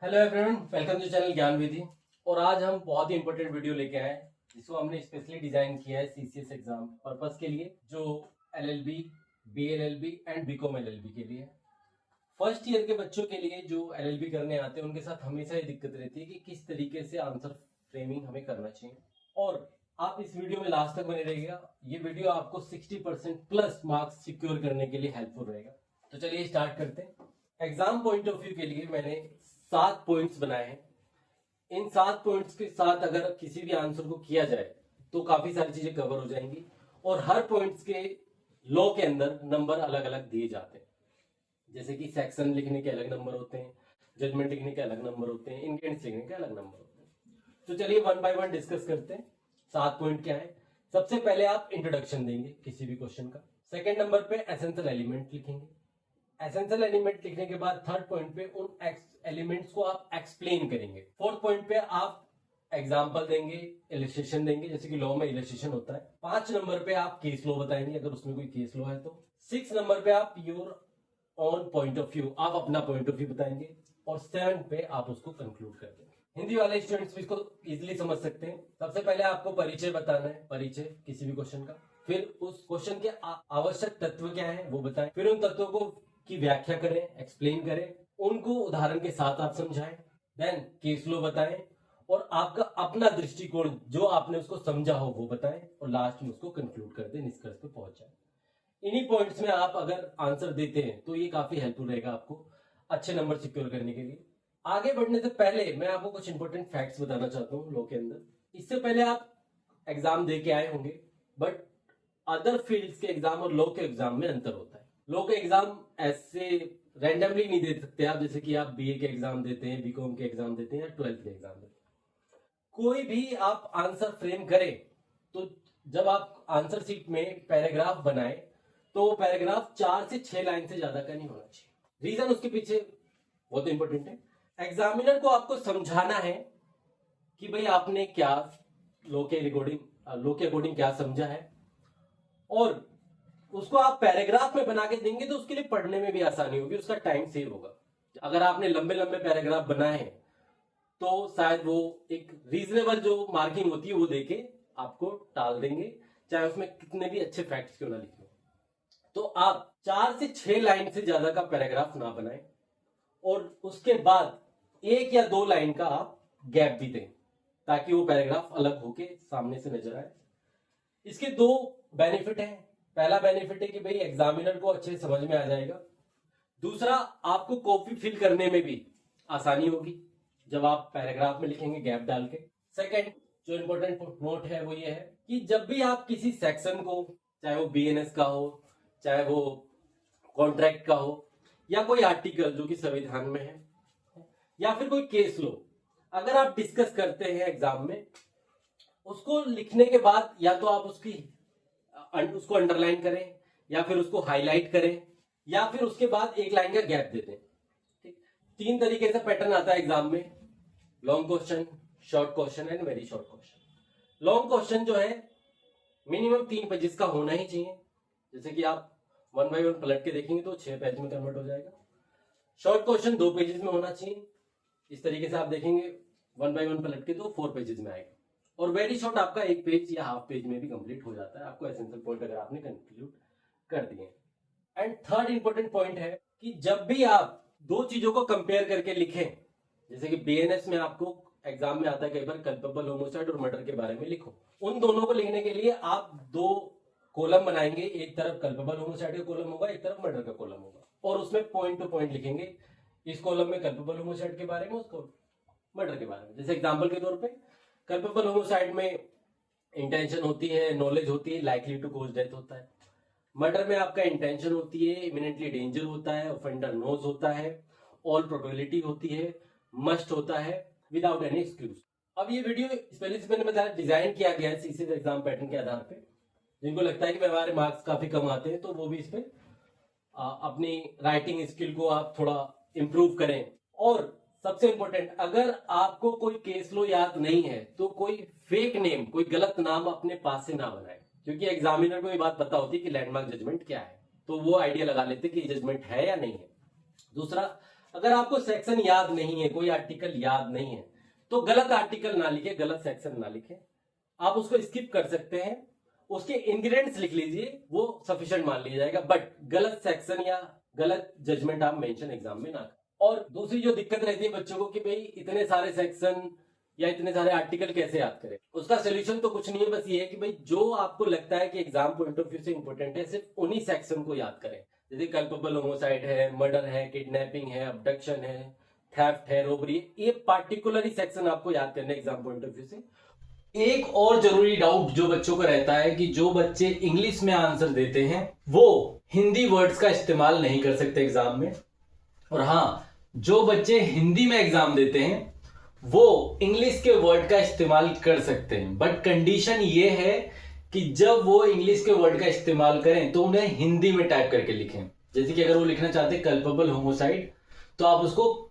Hello everyone, welcome to channel Gyan Vidhi. और आज हम बहुत ही इंपॉर्टेंट वीडियो लेके आए हैं जिसको हमने स्पेशली डिजाइन किया है सीसीएस एग्जाम पर्पस के लिए, जो LLB, BLLB and BCom LLB के लिए। फर्स्ट ईयर के बच्चों के लिए जो एलएलबी करने आते हैं उनके साथ हमेशा ये दिक्कत रहती है कि किस तरीके से आंसर फ्रेमिंग हमें करना चाहिए। और आप इस वीडियो में लास्ट तक बने रहिएगा। ये वीडियो आपको 60% प्लस मार्क्स सिक्योर करने के लिए हेल्पफुल रहेगा। तो चलिए स्टार्ट करते हैं। एग्जाम पॉइंट ऑफ व्यू के लिए मैंने 7 पॉइंट्स बनाए हैं। इन 7 पॉइंट्स के साथ अगर किसी भी आंसर को किया जाए तो काफी सारी चीजें कवर हो जाएंगी। और हर पॉइंट्स के लॉ के अंदर नंबर अलग अलग दिए जाते हैं, जैसे कि सेक्शन लिखने के अलग नंबर होते हैं, जजमेंट लिखने के अलग नंबर होते हैं, इंग्रेडिएंट्स लिखने के अलग नंबर होते हैं। तो चलिए वन बाय वन डिस्कस करते हैं। 7 पॉइंट क्या है। सबसे पहले आप इंट्रोडक्शन देंगे किसी भी क्वेश्चन का। सेकेंड नंबर पे एसेंशियल एलिमेंट लिखेंगे। एसेंशियल एलिमेंट लिखने के बाद थर्ड पॉइंट पे उन एलिमेंट्स को आप एक्सप्लेन करेंगे। फोर्थ पॉइंट पे आप एग्जाम्पल देंगे, इलस्ट्रेशन देंगे, जैसे कि लॉ में इलस्ट्रेशन होता है। 5 नंबर पे आप केस लॉ बताएंगे अगर उसमें कोई केस लॉ है तो। 6 नंबर पे आप your on point of view, आप अपना पॉइंट ऑफ व्यू बताएंगे। और 7 पे आप उसको कंक्लूड कर देंगे। हिंदी वाले स्टूडेंट्स भी इसको इजीली समझ सकते हैं। सबसे पहले आपको परिचय बताना है, परिचय किसी भी क्वेश्चन का। फिर उस क्वेश्चन के आवश्यक तत्व क्या है वो बताएं। फिर उन तत्वों को की व्याख्या करें, एक्सप्लेन करें, उनको उदाहरण के साथ आप समझाएं। देन केस लॉ बताएं और आपका अपना दृष्टिकोण जो आपने उसको समझा हो वो बताएं। और लास्ट में उसको कंक्लूड कर दें, निष्कर्ष पे पहुंच जाए। इन्हीं पॉइंट्स में आप अगर आंसर देते हैं तो ये काफी हेल्पफुल रहेगा आपको अच्छे नंबर सिक्योर करने के लिए। आगे बढ़ने से पहले मैं आपको कुछ इंपॉर्टेंट फैक्ट्स बताना चाहता हूँ लॉ के अंदर। इससे पहले आप एग्जाम दे के आए होंगे, बट अदर फील्ड्स के एग्जाम और लॉ के एग्जाम में अंतर होता है। लॉ के एग्जाम ऐसे रैंडमली नहीं दे सकते आप, जैसे कि आप बीए के एग्जाम देते हैं, बीकॉम के एग्जाम देते हैं या 12th के एग्जाम देते हैं। कोई भी आप आंसर फ्रेम करें तो जब आप आंसर शीट में पैराग्राफ बनाए तो वो पैराग्राफ 4 से 6 लाइन से ज्यादा का नहीं होना चाहिए। रीजन उसके पीछे बहुत इंपॉर्टेंट है। एग्जामिनर को आपको समझाना है कि भाई आपने क्या लॉ के अकॉर्डिंग क्या समझा है, और उसको आप पैराग्राफ में बना के देंगे तो उसके लिए पढ़ने में भी आसानी होगी, उसका टाइम सेव होगा। अगर आपने लंबे लंबे पैराग्राफ बनाए हैं तो शायद वो एक रीजनेबल जो मार्किंग होती है वो देके आपको टाल देंगे, चाहे उसमें कितने भी अच्छे फैक्ट्स क्यों ना लिखे। तो आप 4 से 6 लाइन से ज्यादा का पैराग्राफ ना बनाएं और उसके बाद 1 या 2 लाइन का आप गैप भी दें ताकि वो पैराग्राफ अलग होके सामने से नजर आए। इसके 2 बेनिफिट हैं। पहला बेनिफिट है कि भाई एग्जामिनर को अच्छे समझ में आ जाएगा। दूसरा, आपको कॉपी फिल करने में भी आसानी होगी जब आप पैराग्राफ में लिखेंगे गैप डाल के। सेकेंड जो इंपॉर्टेंट नोट है वो ये है कि जब भी आप किसी सेक्शन को, चाहे वो बीएनएस का हो, चाहे वो कॉन्ट्रैक्ट का हो, या कोई आर्टिकल जो कि संविधान में है, या फिर कोई केस लो, अगर आप डिस्कस करते हैं एग्जाम में, उसको लिखने के बाद या तो आप उसको अंडरलाइन करें या फिर उसको हाईलाइट करें या फिर उसके बाद 1 लाइन का गैप दे दें। ठीक, 3 तरीके से पैटर्न आता है एग्जाम में: long question, short question and very short question. Long question जो है मिनिमम 3 पेजेस का होना ही चाहिए, जैसे कि आप 1 बाय 1 पलट के देखेंगे तो 6 पेज में कन्वर्ट हो जाएगा। शॉर्ट क्वेश्चन 2 पेजेस में होना चाहिए, इस तरीके से आप देखेंगे 1 बाय 1 पलट के तो 4 पेजेस में आएगा। और वेरी शॉर्ट आपका 1 पेज या हाफ पेज में भी कंप्लीट हो जाता है, आपको एसेंशियल पॉइंट अगर आपने कंक्लूड कर दिए। एंड थर्ड इंपॉर्टेंट पॉइंट है कि जब भी आप 2 चीजों को कंपेयर करके लिखें, जैसे कि बीएनएस में आपको एग्जाम में आता है कई बार कल्पेबल होमोसाइड और मर्डर के बारे में लिखो, उन दोनों को लिखने के लिए आप 2 कॉलम बनाएंगे। एक तरफ कल्पेबल होमोसाइड का कॉलम होगा, एक तरफ मर्डर का कॉलम होगा, और उसमें पॉइंट टू पॉइंट लिखेंगे। इस कॉलम में कल्पेबल होमोसाइड के बारे में, उसको मर्डर के बारे में। जैसे एग्जाम्पल के तौर पर कल्पेबल होमोसाइड में इंटेंशन होती है, नॉलेज होती है, लाइकली टू कॉज डेथ होता है। मर्डर में आपका इंटेंशन होती है, इमिनेंटली डेंजर होता है, ऑफेंडर नोज होता है, ऑल प्रोबेबिलिटी होती है, मस्ट होता है, विदाउट एनी एक्सक्यूज। अब ये वीडियो पहले से मैंने बताया डिजाइन किया गया है सीसीएस एग्जाम पैटर्न के आधार पे। जिनको लगता है कि हमारे मार्क्स काफी कम आते हैं तो वो भी इस पे अपनी राइटिंग स्किल को आप थोड़ा इंप्रूव करें। और सबसे इंपॉर्टेंट, अगर आपको कोई केस लो याद नहीं है तो कोई फेक नेम, कोई गलत नाम अपने पास से ना बनाए, क्योंकि एग्जामिनर को ये बात पता होती है कि लैंडमार्क जजमेंट क्या है, तो वो आइडिया लगा लेते कि जजमेंट है या नहीं है। दूसरा, अगर आपको सेक्शन याद नहीं है, कोई आर्टिकल याद नहीं है, तो गलत आर्टिकल ना लिखे, गलत सेक्शन ना लिखे, आप उसको स्किप कर सकते हैं। उसके इंग्रेडिएंट्स लिख लीजिए, वो सफिशिएंट मान लिया जाएगा, बट गलत सेक्शन या गलत जजमेंट आप मेंशन एग्जाम में ना करें। और दूसरी जो दिक्कत रहती है बच्चों को कि भाई इतने सारे सेक्शन या इतने सारे आर्टिकल कैसे याद करें, उसका सोल्यूशन तो कुछ नहीं है, बस ये है कि भाई जो आपको लगता है कि एग्जाम पॉइंट ऑफ व्यू से इंपॉर्टेंट है, सिर्फ उन्हीं सेक्शन को याद करें। जैसे कल्पेबल होमोसाइड है, मर्डर है, किडनैपिंग है, अबडक्शन है, थेफ्ट है, रोबरी, ये पार्टिकुलर सेक्शन आपको याद करना है एग्जाम पॉइंट ऑफ व्यू से। एक और जरूरी डाउट जो बच्चों को रहता है कि जो बच्चे इंग्लिश में आंसर देते हैं वो हिंदी वर्ड्स का इस्तेमाल नहीं कर सकते एग्जाम में, और हाँ, जो बच्चे हिंदी में एग्जाम देते हैं वो इंग्लिश के वर्ड का इस्तेमाल कर सकते हैं, बट कंडीशन ये है कि जब वो इंग्लिश के वर्ड का इस्तेमाल करें तो उन्हें हिंदी में टाइप करके लिखें। जैसे कि अगर वो लिखना चाहते हैं कल्पेबल होमोसाइड, तो आप उसको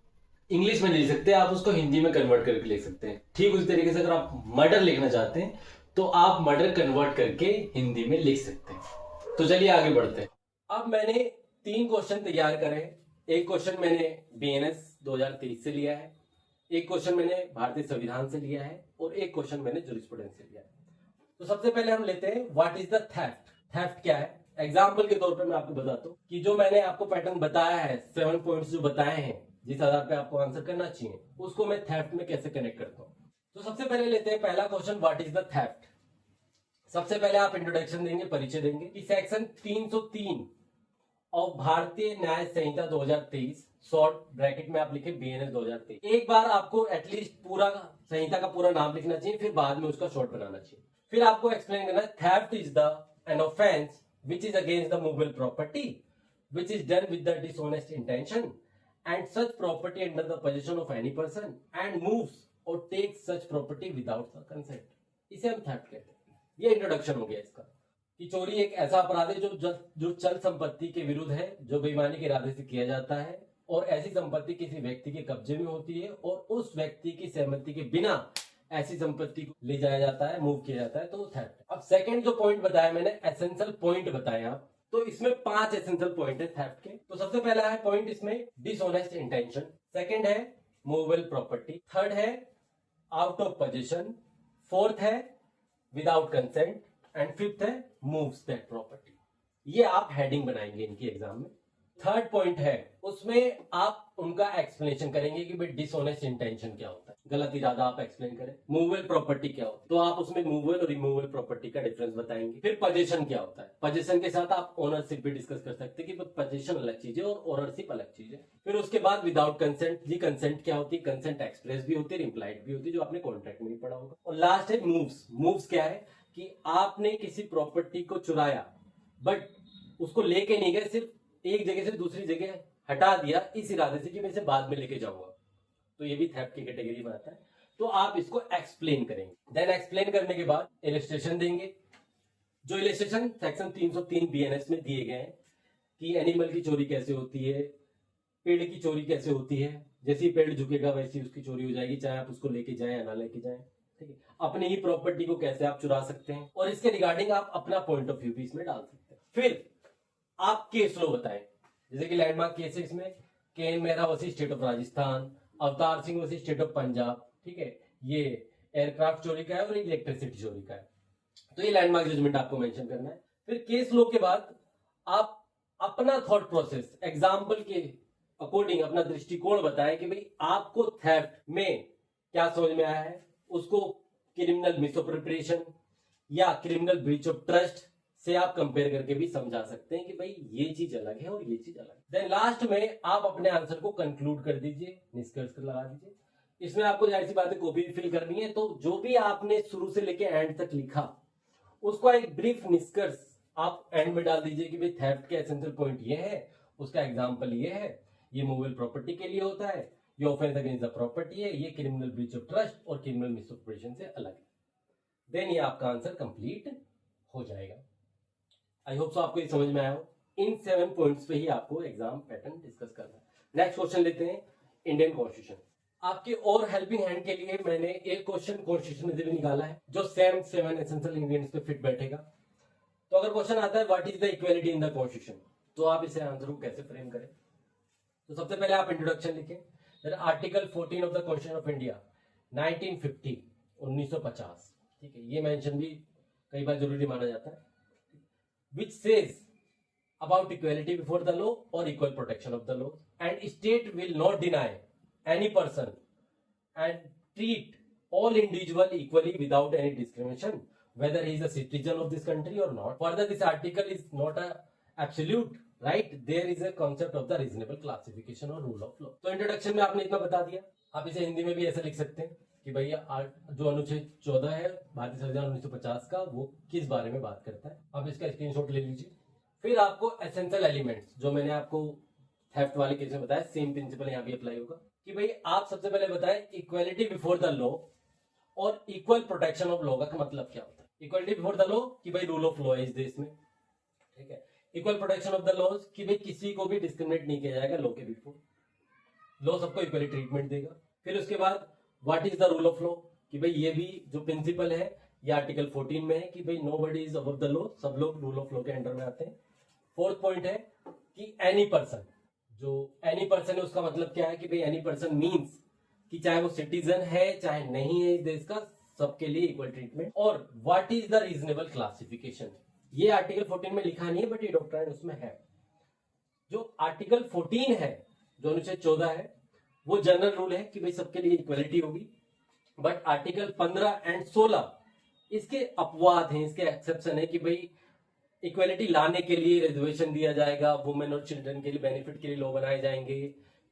इंग्लिश में नहीं लिख सकते, आप उसको हिंदी में कन्वर्ट करके लिख सकते हैं। ठीक उसी तरीके से अगर आप मर्डर लिखना चाहते हैं तो आप मर्डर कन्वर्ट करके हिंदी में लिख सकते हैं। तो चलिए आगे बढ़ते हैं। अब मैंने 3 क्वेश्चन तैयार करे। एक क्वेश्चन मैंने बीएनएस 2023 से लिया है, एक क्वेश्चन मैंने भारतीय संविधान से लिया है, और एक क्वेश्चन मैंने जूरिस्प्रूडेंस से लिया है। तो सबसे पहले हम लेते हैं what is the theft. Theft क्या है? एग्जाम्पल के तौर पर मैं आपको बताता हूँ कि जो मैंने आपको पैटर्न बताया है, 7 पॉइंट्स जो बताए हैं जिस आधार पे आपको आंसर करना चाहिए, उसको मैं थेफ्ट में कैसे कनेक्ट करता हूँ। तो सबसे पहले लेते हैं पहला question, what is the theft. सबसे पहले आप इंट्रोडक्शन देंगे, परिचय देंगे कि सेक्शन 303 और भारतीय न्याय संहिता 2023, शॉर्ट ब्रैकेट में आप लिखे बीएनएस 2023। एक बार आपको एटलीस्ट पूरा संहिता का पूरा नाम लिखना चाहिए, फिर बाद में उसका शॉर्ट बनाना चाहिए। फिर आपको एक्सप्लेन करना है theft is the an offence which is against the movable property which is done with the dishonest intention and such property under the possession of any person and moves or takes such property without the consent, इसे हम theft कहते हैं। ये introduction हो गया इसका कि चोरी एक ऐसा अपराध है जो चल संपत्ति के विरुद्ध है, जो बेईमानी के इरादे से किया जाता है, और ऐसी संपत्ति किसी व्यक्ति के कब्जे में होती है और उस व्यक्ति की सहमति के बिना ऐसी संपत्ति को ले जाया जाता है, मूव किया जाता है, तो थेफ्ट। अब सेकंड जो पॉइंट बताया मैंने, एसेंशियल पॉइंट बताए आप, तो इसमें 5 एसेंशियल पॉइंट है थेफ्ट के। तो सबसे पहला है पॉइंट इसमें डिसऑनेस्ट इंटेंशन, सेकंड है मूवेबल प्रॉपर्टी, थर्ड है आउट ऑफ पोजीशन, फोर्थ है विदाउट कंसेंट, एंड फिफ्थ है मूव्स दैट प्रॉपर्टी। ये आप हेडिंग बनाएंगे इनकी एग्जाम में। थर्ड पॉइंट है उसमें आप उनका एक्सप्लेनेशन करेंगे कि भाई डिसऑनेस्ट इंटेंशन क्या होता है, गलत इरादा आप एक्सप्लेन करें। मूवेबल प्रॉपर्टी क्या होता है, तो आप उसमें मूवेबल और रिमूवेबल प्रॉपर्टी का डिफरेंस बताएंगे। फिर पोजीशन क्या होता है, पोजीशन के साथ आप ओनरशिप भी डिस्कस कर सकते हैं कि पोजीशन अलग चीज है और ओनरशिप अलग चीज है। फिर उसके बाद विदाउट कंसेंट, जी कंसेंट क्या होती है, कंसेंट एक्सप्रेस भी होती है, इम्प्लाइड भी होती है, जो आपने कॉन्ट्रैक्ट में भी पढ़ा होगा। और लास्ट है मूव्स। मूव्स क्या है कि आपने किसी प्रॉपर्टी को चुराया बट उसको लेके नहीं गए, सिर्फ एक जगह से दूसरी जगह हटा दिया इस इरादे से कि मैं इसे बाद में लेके जाऊंगा, तो ये भी थेफ्ट की कैटेगरी में आता है। तो आप इसको एक्सप्लेन करेंगे। देन एक्सप्लेन करने के बाद इलस्ट्रेशन देंगे। जो इलस्ट्रेशन सेक्शन 303 बीएनएस में दिए गए हैं कि एनिमल की चोरी कैसे होती है, पेड़ की चोरी कैसे होती है, जैसे ही पेड़ झुकेगा वैसी उसकी चोरी हो जाएगी, चाहे आप उसको लेके जाएं या ना लेके जाएं। ठीक है, अपनी ही प्रॉपर्टी को कैसे आप चुरा सकते हैं, और इसके रिगार्डिंग आप अपना पॉइंट ऑफ व्यू भी इसमें डाल सकते हैं। फिर आप केस लो बताएं, जैसे कि लैंडमार्क केस है इसमें, Ken Mehra versus state of Rajasthan, Avtar Singh versus state of Punjab. ठीक है, ये एयरक्राफ्ट चोरी का है और इलेक्ट्रिसिटी चोरी का है, तो ये लैंडमार्क जजमेंट आपको मेंशन करना है। फिर केस लो के बाद आप अपना थॉट प्रोसेस एग्जाम्पल के अकॉर्डिंग अपना दृष्टिकोण बताएं कि भाई आपको थेफ्ट में क्या समझ में आया है, उसको क्रिमिनल मिसअप्रोप्रिएशन या क्रिमिनल ब्रीच ऑफ ट्रस्ट से आप कंपेयर करके भी समझा सकते हैं कि भाई ये चीज अलग है और ये चीज अलग है। देन लास्ट में आप अपने आंसर को कंक्लूड कर दीजिए, निष्कर्ष लगा दीजिए। इसमें आपको जाहिर सी बात है कॉपी भी फिल करनी है, तो जो भी आपने शुरू से लेके एंड तक लिखा उसका एक ब्रीफ निष्कर्ष आप एंड में डाल दीजिए कि भाई थेफ्ट के एसेंशियल पॉइंट ये है, उसका एग्जांपल ये है, ये मूवेबल प्रॉपर्टी के लिए होता है, ये ऑफेंस अगेंस्ट द प्रॉपर्टी है, ये क्रिमिनल ब्रीच ऑफ ट्रस्ट और क्रिमिनल मिसअप्रोप्रिएशन से अलग है। देन ये आपका आंसर कंप्लीट हो जाएगा। आई होप सो आपको ये समझ में आया हो। इन 7 पॉइंट्स पे ही आपको एग्जाम पैटर्न डिस्कस करना है। नेक्स्ट क्वेश्चन लेते हैं, इंडियन कॉन्स्टिट्यूशन। आपके और हेल्पिंग हैंड के लिए मैंने एक क्वेश्चन कॉन्स्टिट्यूशन से भी निकाला है जो सेम 7 एसेंशियल इंग्रेडिएंट्स पे फिट बैठेगा। तो अगर क्वेश्चन आता है what is the equality in the constitution, तो आप इसे आंसर को कैसे फ्रेम करें। तो सबसे पहले आप इंट्रोडक्शन लिखें, फिर article 14 of the constitution of India 1950 1950, ठीक है, ये मेंशन भी कई बार जरूरी माना जाता है, which says about equality before the law or equal protection of the law, and state will not deny any person and treat all individual equally without any discrimination whether he is a citizen of this country or not. Further, this article is not a absolute right, there is a concept of the reasonable classification or rule of law. तो introduction में आपने इतना बता दिया, आप इसे हिंदी में भी ऐसे लिख सकते हैं कि भैया जो अनुच्छेद 14 है भारतीय संविधान 1950 का, वो किस बारे में बात करता है। आप इसका स्क्रीनशॉट ले लीजिए। फिर आपको एसेंशियल एलिमेंट्स, जो मैंने आपको थेफ्ट वाले केस में बताया, सेम प्रिंसिपल यहाँ भी अप्लाई होगा कि भाई आप सबसे पहले बताएं इक्वालिटी बिफोर द लॉ और इक्वल प्रोटेक्शन ऑफ लॉ का मतलब क्या होता है। इक्वालिटी बिफोर द लॉ कि भाई रूल ऑफ लॉ है इस देश में, ठीक है। Equal protection of the laws कि भाई किसी को भी डिस्क्रिमिनेट नहीं किया जाएगा लॉ के बिफोर, लॉ सबको इक्वली ट्रीटमेंट देगा। फिर उसके बाद what is the rule of law कि भाई ये भी जो प्रिंसिपल है ये आर्टिकल 14 में है कि भाई nobody is above the law, सब लोग रूल ऑफ लॉ के अंडर में आते हैं। फोर्थ पॉइंट है कि एनी पर्सन, जो एनी पर्सन है उसका मतलब क्या है कि भाई एनी पर्सन मींस कि चाहे वो सिटीजन है चाहे नहीं है इस देश का, सबके लिए इक्वल ट्रीटमेंट। और what is the reasonable classification, ये आर्टिकल 14 में लिखा नहीं है बट ये डॉक्ट्राइन उसमें है। जो आर्टिकल 14 है, जो अनुच्छेद 14 है, वो जनरल रूल है कि भाई सबके लिए इक्वलिटी होगी, बट आर्टिकल 15 एंड 16 इसके अपवाद हैं, इसके एक्सेप्शन है कि भाई इक्वालिटी लाने के लिए रिजर्वेशन दिया जाएगा, वुमेन और चिल्ड्रन के लिए बेनिफिट के लिए लॉ बनाए जाएंगे,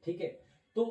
ठीक है। तो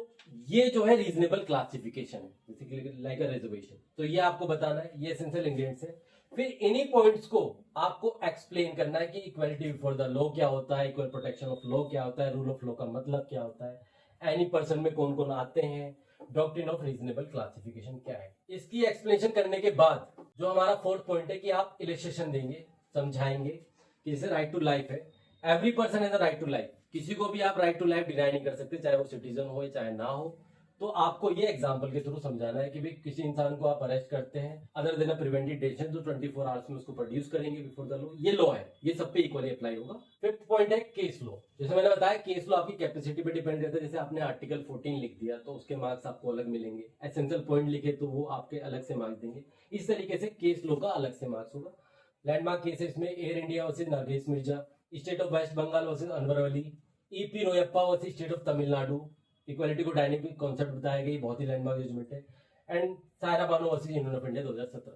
ये जो है रीजनेबल क्लासिफिकेशन है, बेसिकली लाइक अ रिजर्वेशन। तो ये आपको बताना है, ये एसेंशियल इंग्रेडिएंट्स है। फिर इन्हीं पॉइंट्स को आपको एक्सप्लेन करना है कि इक्वालिटी बिफोर द लॉ क्या होता है, इक्वल प्रोटेक्शन ऑफ लॉ क्या होता है, रूल ऑफ लॉ का मतलब क्या होता है, एनी पर्सन में कौन कौन आते हैं, डॉक्ट्रिन ऑफ रीजनेबल क्लासिफिकेशन क्या है। इसकी एक्सप्लेनेशन करने के बाद जो हमारा फोर्थ पॉइंट है कि आप इलस्ट्रेशन देंगे, समझाएंगे कि जैसे राइट टू लाइफ है, every person has a right to life, किसी को भी आप राइट टू लाइफ डिनाई नहीं कर सकते, चाहे वो सिटीजन हो चाहे ना हो। तो आपको ये एग्जांपल के थ्रू समझाना है कि भाई किसी इंसान को आप अरेस्ट करते हैं other than a preventive detention, तो 24 आवर्स में उसको प्रोड्यूस करेंगे बिफोर द लॉ, ये लॉ है, ये सब पे इक्वली अप्लाई होगा। फिफ्थ पॉइंट है केस लॉ। जैसे मैंने बताया केस लॉ आपकी कैपेसिटी पे डिपेंड करता है, जैसे आपने आर्टिकल 14 लिख दिया तो उसके मार्क्स आपको अलग मिलेंगे, एसेंशियल पॉइंट लिखे तो वो आपके अलग से मार्क्स देंगे। इस तरीके से केस लॉ का अलग से मार्क्स होगा। लैंडमार्क केसेस में Air India versus Nagesh Mirza, state of West Bengal versus Anwar Ali, EP Royappa versus state of Tamil Nadu, equality को डायनेमिक कॉन्सेप्ट बताया गया, बहुत ही लैंडमार्क जजमेंट है। And Saira Bano versus Union of India 2017,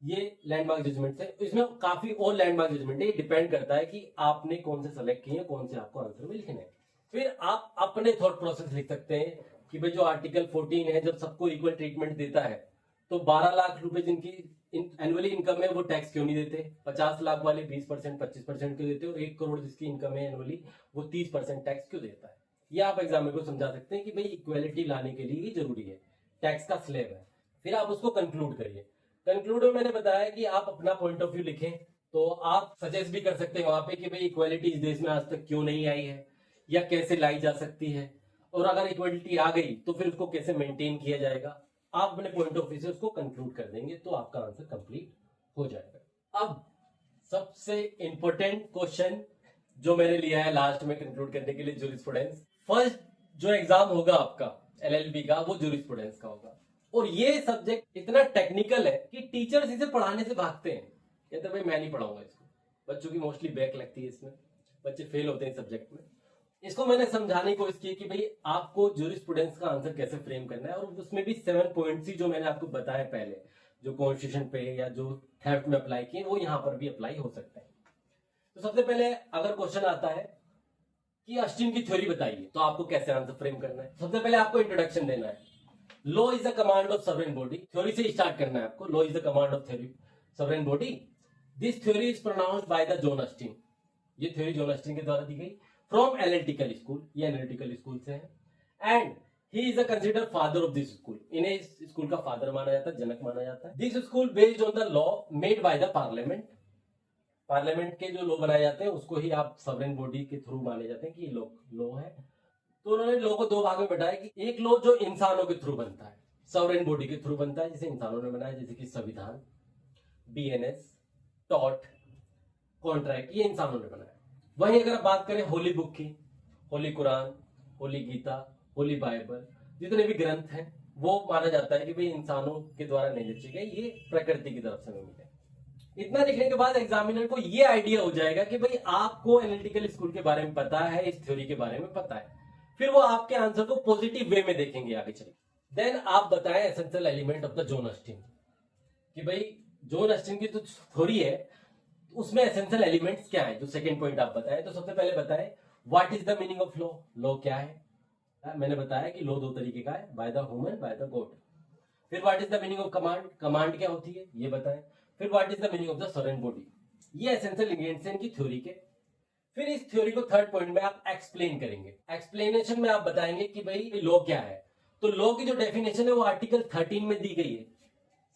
ये लैंडमार्क जजमेंट है। इसमें काफी और लैंडमार्क जजमेंट है, ये डिपेंड करता है कि आपने कौन से सेलेक्ट किए हैं, कौन से आपको आंसर में लिखने हैं। फिर आप अपने थॉट प्रोसेस लिख सकते हैं कि भाई जो आर्टिकल 14 है जब सबको इक्वल ट्रीटमेंट देता है तो 12 लाख रुपए जिनकी एनुअली इनकम है वो टैक्स क्यों नहीं देते, 50 लाख वाले 20% 25% क्यों देते, और 1 करोड़ जिसकी इनकम है एनुअली वो 30% टैक्स क्यों देता है। ये आप एग्जाम में को समझा सकते हैं कि भाई इक्वालिटी लाने के लिए ही जरूरी है, टैक्स का स्लैब है। फिर आप उसको कंक्लूड करिए। कंक्लूड में मैंने बताया कि आप अपना पॉइंट ऑफ व्यू लिखें, तो आप सजेस्ट भी कर सकते हैं वहां पे कि भाई इक्वालिटी इस देश में आज तक क्यों नहीं आई है या कैसे लाई जा सकती है, और अगर इक्वालिटी आ गई तो फिर उसको कैसे मेंटेन किया जाएगा। आप अपने पॉइंट ऑफ व्यू से उसको कंक्लूड कर देंगे तो आपका आंसर कंप्लीट हो जाएगा। अब सबसे इंपॉर्टेंट क्वेश्चन जो मैंने लिया है लास्ट में कंक्लूड करने के लिए, जूरिस्प्रूडेंस। फर्स्ट जो एग्जाम होगा आपका एलएलबी का वो जूरिस्प्रूडेंस का होगा, और ये सब्जेक्ट इतना टेक्निकल है कि टीचर्स इसे पढ़ाने से भागते हैं, कहते हैं भाई मैं नहीं पढ़ाऊंगा इसको, बच्चों की मोस्टली बैक लगती है इसमें, बच्चे फेल होते हैं सब्जेक्ट में। इसको मैंने समझाने की कोशिश की कि भाई आपको जूरिस्प्रूडेंस का आंसर कैसे फ्रेम करना है, और उसमें भी 7 पॉइंट्स ही जो मैंने आपको बताया पहले, जो कॉन्स्टिट्यूशन पे या जो थेफ्ट में अप्लाई किए वो यहाँ पर भी अप्लाई हो सकते हैं। तो सबसे पहले अगर क्वेश्चन आता है कि अस्टीन की थ्योरी बताइए, तो आपको कैसे आंसर फ्रेम करना है। सबसे पहले आपको इंट्रोडक्शन देना है, law is the command of sovereign body, theory से स्टार्ट करना है आपको। Law is the command of sovereign body, this theory is pronounced by the John Austin, ये थ्योरी जॉन अस्टीन के द्वारा दी गई फ्रॉम एनालिटिकल स्कूल, ये एनालिटिकल स्कूल से है। And he is considered father of this school, इन्हें इस स्कूल का फादर माना जाता है, जनक माना जाता है। This school based on the law made by the parliament, parliament के जो लॉ बनाए जाते हैं उसको ही आप सॉवरेन बॉडी के थ्रू माने जाते हैं कि लॉ है। तो उन्होंने लॉ को 2 भाग में बताया कि एक लॉ जो इंसानों के थ्रू बनता है, सॉवरेन बॉडी के थ्रू बनता है, जिसे इंसानों ने बनाया, जैसे कि संविधान, बीएनएस, टॉट, कॉन्ट्रैक्ट, ये इंसानों ने बनाया। वहीं अगर आप बात करें होली बुक की, होली कुरान, होली गीता, होली बाइबल, जितने भी ग्रंथ हैं वो माना जाता है कि भाई इंसानों के द्वारा नहीं लिखे गए, ये प्रकृति की तरफ से हमें मिले। इतना लिखने के बाद एग्जामिनर को ये आइडिया हो जाएगा कि भाई आपको एनालिटिकल स्कूल के बारे में पता है, इस थ्योरी के बारे में पता है। फिर वो आपके आंसर को पॉजिटिव वे में देखेंगे आगे चल। देन आप बताएं essential element of the John Austin, कि भाई जॉन ऑस्टिन की जो थ्योरी है उसमें एसेंशियल एलिमेंट्स क्या है, जो सेकंड पॉइंट आप बताएं। तो सबसे पहले बताएं what is the meaning of law, law क्या है। मैंने बताया कि लॉ दो तरीके का है, by the human, by the God. फिर what is the meaning of command, command क्या होती है ये बताएं। फिर what is the meaning of the sovereign body, ये एसेंशियल इंग्रेडिएंट्स हैं इनकी थ्योरी के। फिर इस थ्योरी को थर्ड पॉइंट में आप एक्सप्लेन करेंगे। एक्सप्लेनेशन में आप बताएंगे कि भाई लॉ क्या है। तो लॉ की जो डेफिनेशन है वो आर्टिकल 13 में दी गई है,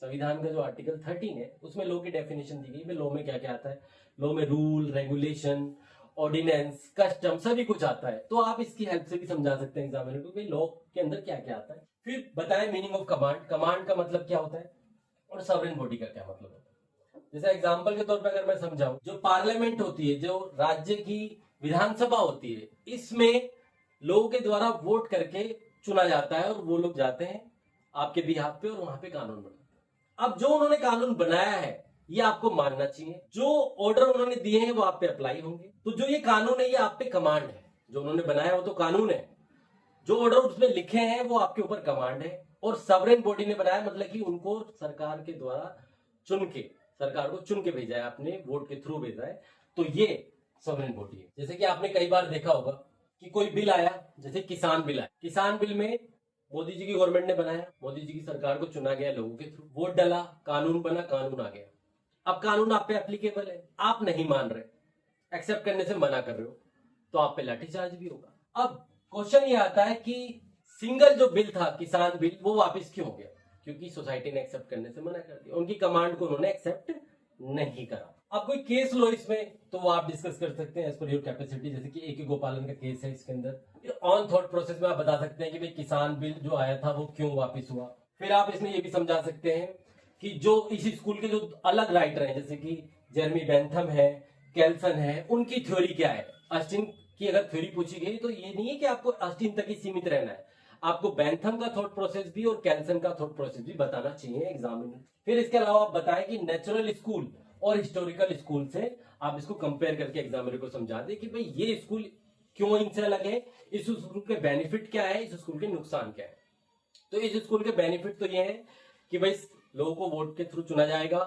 संविधान का जो आर्टिकल 13 है उसमें लॉ की डेफिनेशन दी गई है। लॉ में क्या क्या आता है, लॉ में रूल, रेगुलेशन, ऑर्डिनेंस, कस्टम, सभी कुछ आता है। तो आप इसकी हेल्प से भी समझा सकते हैं एग्जामिनर को कि लॉ के अंदर क्या क्या आता है। फिर बताएं मीनिंग ऑफ कमांड, कमांड का मतलब क्या होता है और सॉवरेन बॉडी का क्या मतलब होता है। जैसे एग्जांपल के तौर पर अगर मैं समझाऊं, जो पार्लियामेंट होती है, जो राज्य की विधानसभा होती है, इसमें लोगों के द्वारा वोट करके चुना जाता है और वो लोग जाते हैं आपके बिहाफ पे और वहां पे कानून बनाते हैं। अब जो उन्होंने कानून बनाया है ये आपको मानना चाहिए, जो ऑर्डर उन्होंने दिए हैं वो आप पे अप्लाई होंगे। तो जो ये कानून है ये आप पे कमांड है, जो उन्होंने बनाया वो तो कानून है, जो ऑर्डर उसमें लिखे हैं वो आपके ऊपर कमांड है। और सॉवरेन बॉडी ने बनाया मतलब कि उनको सरकार के द्वारा चुन के, सरकार को चुन के भेजा है, आपने वोट के थ्रू भेजा है, तो ये सॉवरेन बॉडी है। जैसे कि आपने कई बार देखा होगा कि कोई बिल आया, जैसे किसान बिल आया, किसान बिल में मोदी जी की गवर्नमेंट ने बनाया, मोदी जी की सरकार को चुना गया लोगों के थ्रू, वोट डाला, कानून बना, कानून आ गया। अब कानून आप पे एप्लीकेबल है, आप नहीं मान रहे, एक्सेप्ट करने से मना कर रहे हो, तो आप पे लाठीचार्ज भी होगा। अब क्वेश्चन ये आता है कि सिंगल जो बिल था किसान बिल वो वापस क्यों हो गया, क्योंकि सोसाइटी ने एक्सेप्ट करने से मना कर दिया, उनकी कमांड को उन्होंने एक्सेप्ट नहीं करा। अब कोई केस लो इसमें तो वो आप डिस्कस कर सकते हैं एज पर योर कैपेसिटी, जैसे कि AK गोपालन का केस है, इसके अंदर ऑन थॉट प्रोसेस में आप बता सकते हैं कि भाई किसान बिल जो आया था वो क्यों वापस हुआ। फिर आप इसमें ये भी समझा सकते हैं कि जो इस स्कूल के जो अलग राइटर हैं, जैसे कि जेरमी बेंथम है, कैल्सन है, उनकी थ्योरी क्या है। ऑस्टिन की अगर थ्योरी पूछी गई तो ये नहीं है कि आपको ऑस्टिन तक ही सीमित रहना है, आपको बेंथम का थॉट प्रोसेस भी और कैल्सन का थॉट प्रोसेस भी बताना चाहिए एग्जामिनर। फिर इसके अलावा आप बताएं कि नेचुरल स्कूल और हिस्टोरिकल स्कूल से आप इसको कंपेयर करके एग्जामिनर को समझा दें कि भाई ये स्कूल क्यों इनसे अलग है, इस स्कूल के बेनिफिट क्या है, इस स्कूल के नुकसान क्या है। तो इस स्कूल के बेनिफिट तो ये है कि भाई लोगों को वोट के थ्रू चुना जाएगा,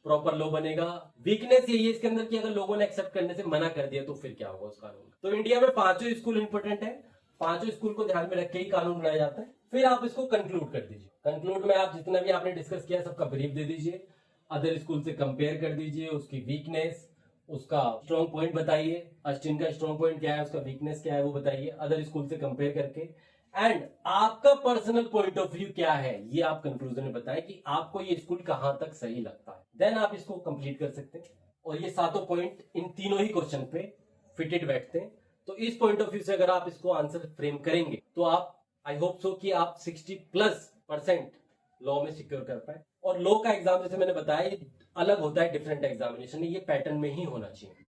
प्रॉपर लॉ बनेगा। वीकनेस यही है इसके अंदर कि अगर लोगों ने एक्सेप्ट करने से मना कर दिया तो फिर क्या होगा उस कानून का। तो इंडिया में 5 स्कूल इंपोर्टेंट है, 5 स्कूल को ध्यान में रख के ही कानून बनाया जाता है। फिर आप इसको कंक्लूड कर दीजिए। कंक्लूड में आप जितना भी आपने डिस्कस किया सबका ब्रीफ दे दीजिए, अदर स्कूल से कंपेयर कर दीजिए, उसकी वीकनेस, उसका स्ट्रॉन्ग पॉइंट बताइए, ऑस्टिन का स्ट्रॉन्ग पॉइंट क्या है, उसका वीकनेस क्या है वो बताइए अदर स्कूल से कंपेयर करके, एंड आपका पर्सनल पॉइंट ऑफ व्यू क्या है ये आप कंक्लूजन में बताएं कि आपको ये स्कूल कहां तक सही लगता है। देन आप इसको कंप्लीट कर सकते हैं और ये 7 पॉइंट इन तीनों ही क्वेश्चन पे फिटेड बैठते हैं। तो इस पॉइंट ऑफ व्यू से अगर आप इसको आंसर फ्रेम करेंगे तो आप, आई होप सो कि आप 60+% लॉ में सिक्योर कर पाए। और लॉ का एग्जाम जैसे मैंने बताया अलग होता है, डिफरेंट एग्जामिनेशन, ये पैटर्न में ही होना चाहिए।